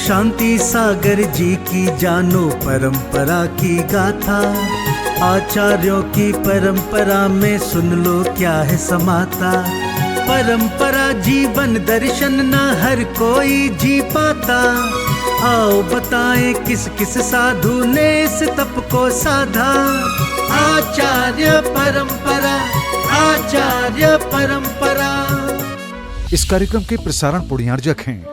शांति सागर जी की जानो परंपरा की गाथा, आचार्यों की परंपरा में सुन लो क्या है समाता। परंपरा जीवन दर्शन न हर कोई जी पाता, आओ बताएं किस किस साधु ने इस तप को साधा। आचार्य परंपरा, आचार्य परंपरा। इस कार्यक्रम के प्रसारण पुण्यार्जक हैं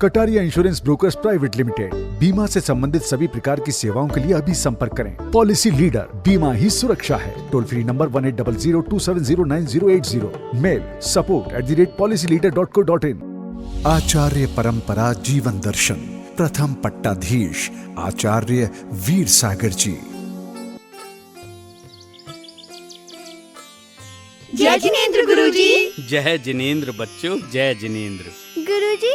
Kataria insurance brokers private limited. बीमा से संबंधित सभी प्रकार की सेवाओं के लिए अभी संपर्क करें। पॉलिसी लीडर, बीमा ही सुरक्षा है। Toll free number 180027098080। Mail support@policyleader.co.in। आचार्य परंपरा जीवन दर्शन, प्रथम पट्टाधीश आचार्य वीर सागर जी। जय जिनेंद्र गुरुजी। जय जिनेंद्र बच्चों, जय जिनेंद्र। गुरुजी,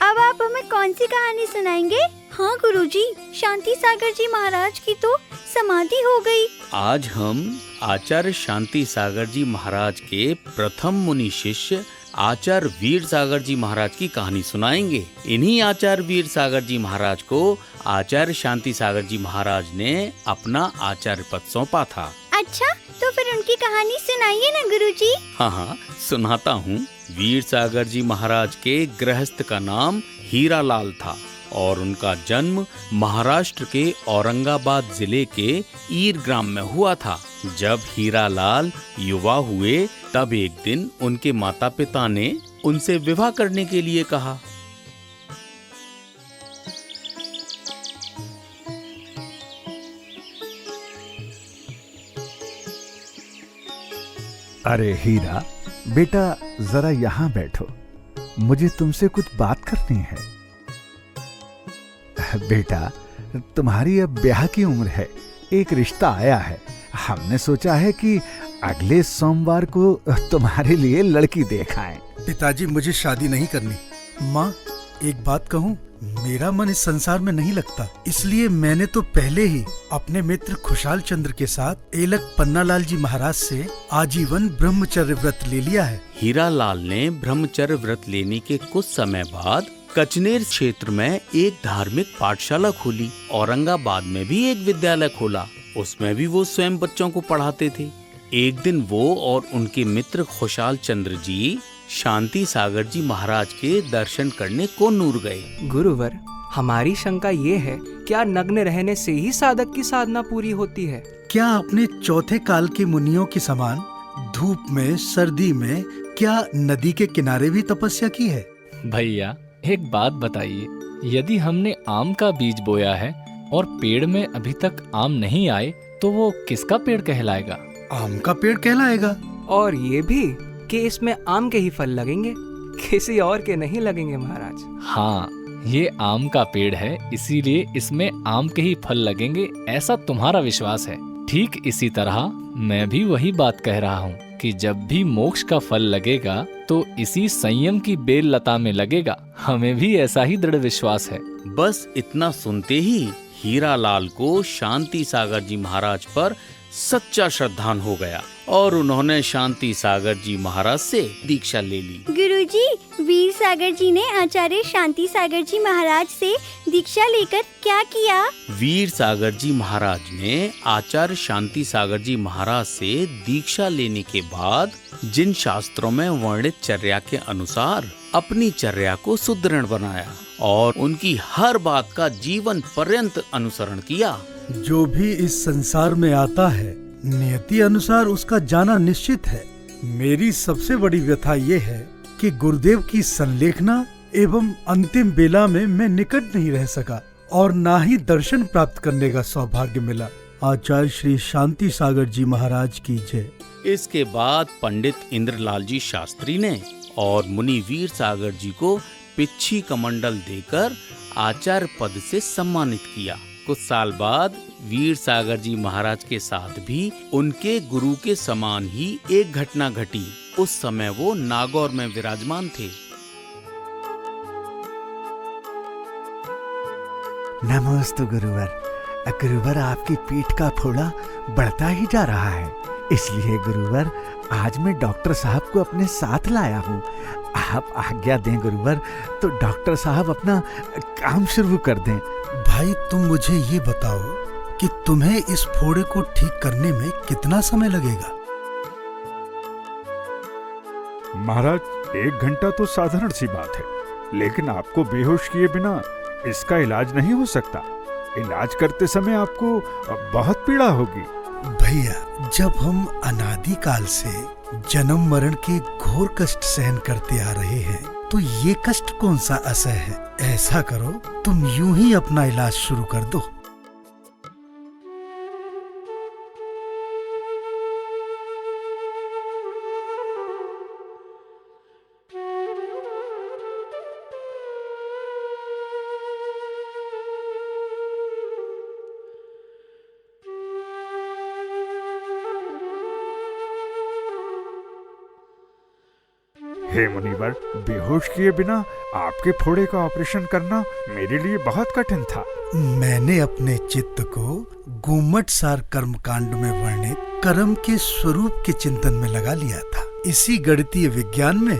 अब आप हमें कौन सी कहानी सुनाएंगे? हाँ गुरुजी, शांति सागर जी महाराज की तो समाधि हो गई। आज हम आचार्य शांति सागर जी महाराज के प्रथम मुनि शिष्य आचार्य वीर सागर जी महाराज की कहानी सुनाएंगे। इन्हीं आचार्य वीर सागर जी महाराज को आचार्य शांति सागर जी महाराज ने अपना आचार्य पद सौंपा था। अच्छा, तो फिर उनकी कहानी सुनाइए ना गुरुजी। हाँ, सुनाता हूँ। वीर सागर जी महाराज के गृहस्थ का नाम हीरा लाल था और उनका जन्म महाराष्ट्र के औरंगाबाद जिले के ईर ग्राम में हुआ था। जब हीरा लाल युवा हुए तब एक दिन उनके माता पिता ने उनसे विवाह करने के लिए कहा। अरे हीरा बेटा, जरा यहाँ बैठो, मुझे तुमसे कुछ बात करनी है। बेटा, तुम्हारी अब ब्याह की उम्र है, एक रिश्ता आया है। हमने सोचा है कि अगले सोमवार को तुम्हारे लिए लड़की देख आएं। पिताजी, मुझे शादी नहीं करनी। माँ, एक बात कहूँ, मेरा मन इस संसार में नहीं लगता, इसलिए मैंने तो पहले ही अपने मित्र खुशहाल चंद्र के साथ एलक पन्नालाल जी महाराज से आजीवन ब्रह्मचर्य व्रत ले लिया है। हीरा लाल ने ब्रह्मचर्य व्रत लेने के कुछ समय बाद कचनेर क्षेत्र में एक धार्मिक पाठशाला खोली। औरंगाबाद में भी एक विद्यालय खोला, उसमें भी वो स्वयं बच्चों को पढ़ाते थे। एक दिन वो और उनके मित्र खुशहाल चंद्र जी शांति सागर जी महाराज के दर्शन करने को नूर गए। गुरुवर, हमारी शंका ये है, क्या नग्न रहने से ही साधक की साधना पूरी होती है? क्या आपने चौथे काल के मुनियों के समान धूप में, सर्दी में, क्या नदी के किनारे भी तपस्या की है? भैया, एक बात बताइए, यदि हमने आम का बीज बोया है और पेड़ में अभी तक आम नहीं आए तो वो किसका पेड़ कहलाएगा? आम का पेड़ कहलाएगा। और ये भी कि इसमें आम के ही फल लगेंगे, किसी और के नहीं लगेंगे महाराज। हाँ, ये आम का पेड़ है, इसीलिए इसमें आम के ही फल लगेंगे, ऐसा तुम्हारा विश्वास है। ठीक इसी तरह मैं भी वही बात कह रहा हूँ कि जब भी मोक्ष का फल लगेगा तो इसी संयम की बेल लता में लगेगा। हमें भी ऐसा ही दृढ़ विश्वास है। बस इतना सुनते ही हीरा लाल को शांति सागर जी महाराज पर सच्चा श्रद्धान हो गया और उन्होंने शांति सागर जी महाराज से दीक्षा ले ली। गुरुजी, वीर सागर जी ने आचार्य शांति सागर जी महाराज से दीक्षा लेकर क्या किया? वीर सागर जी महाराज ने आचार्य शांति सागर जी महाराज से दीक्षा लेने के बाद जिन शास्त्रों में वर्णित चर्या के अनुसार अपनी चर्या को सुदृढ़ बनाया और उनकी हर बात का जीवन पर्यंत अनुसरण किया। जो भी इस संसार में आता है, नियति अनुसार उसका जाना निश्चित है। मेरी सबसे बड़ी व्यथा ये है कि गुरुदेव की संलेखना एवं अंतिम बेला में मैं निकट नहीं रह सका और ना ही दर्शन प्राप्त करने का सौभाग्य मिला। आचार्य श्री शांति सागर जी महाराज की जय। इसके बाद पंडित इंद्रलाल जी शास्त्री ने और मुनि वीर सागर जी को पिच्छी कमंडल देकर आचार्य पद से सम्मानित किया। कुछ साल बाद वीर सागर जी महाराज के साथ भी उनके गुरु के समान ही एक घटना घटी। उस समय वो नागौर में विराजमान थे। नमस्ते गुरुवर। गुरुवर, आपकी पीठ का फोड़ा बढ़ता ही जा रहा है। इसलिए गुरुवर आज मैं डॉक्टर साहब को अपने साथ लाया हूँ। आप आज्ञा दें गुरुवर तो डॉक्टर साहब अपना काम शुरू कर दें। भाई तुम मुझे ये बताओ कि तुम्हें इस फोड़े को ठीक करने में कितना समय लगेगा? महाराज, 1 घंटा तो साधारण सी बात है, लेकिन आपको बेहोश किए बिना इसका इलाज नहीं हो सकता। इलाज करते समय आपको बहुत पीड़ा होगी। भैया, जब हम अनादिकाल से जन्म मरण के घोर कष्ट सहन करते आ रहे हैं तो ये कष्ट कौन सा असह्य है। ऐसा करो, तुम यूं ही अपना इलाज शुरू कर दो। हे मुनिवर, बेहोश किए बिना आपके फोड़े का ऑपरेशन करना मेरे लिए बहुत कठिन था। मैंने अपने चित्त को गुम्मटसार कर्मकांड में वर्णित कर्म के स्वरूप के चिंतन में लगा लिया था। इसी गणितीय विज्ञान में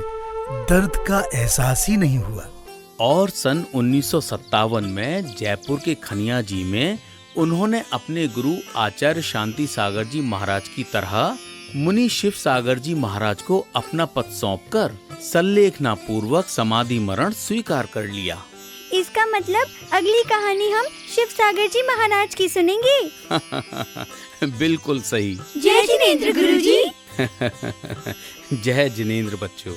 दर्द का एहसास ही नहीं हुआ। और सन 1957 में जयपुर के खनिया जी में उन्होंने अपने गुरु आचार्य शांति सागर जी महाराज की तरह मुनि शिव सागर जी महाराज को अपना पद सौंपकर सल्लेखना पूर्वक समाधि मरण स्वीकार कर लिया। इसका मतलब अगली कहानी हम शिव सागर जी महाराज की सुनेंगे। बिल्कुल सही। जय जिनेंद्र गुरुजी। जय जिनेंद्र बच्चों।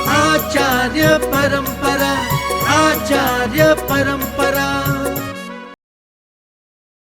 आचार्य परंपरा, आचार्य परंपरा।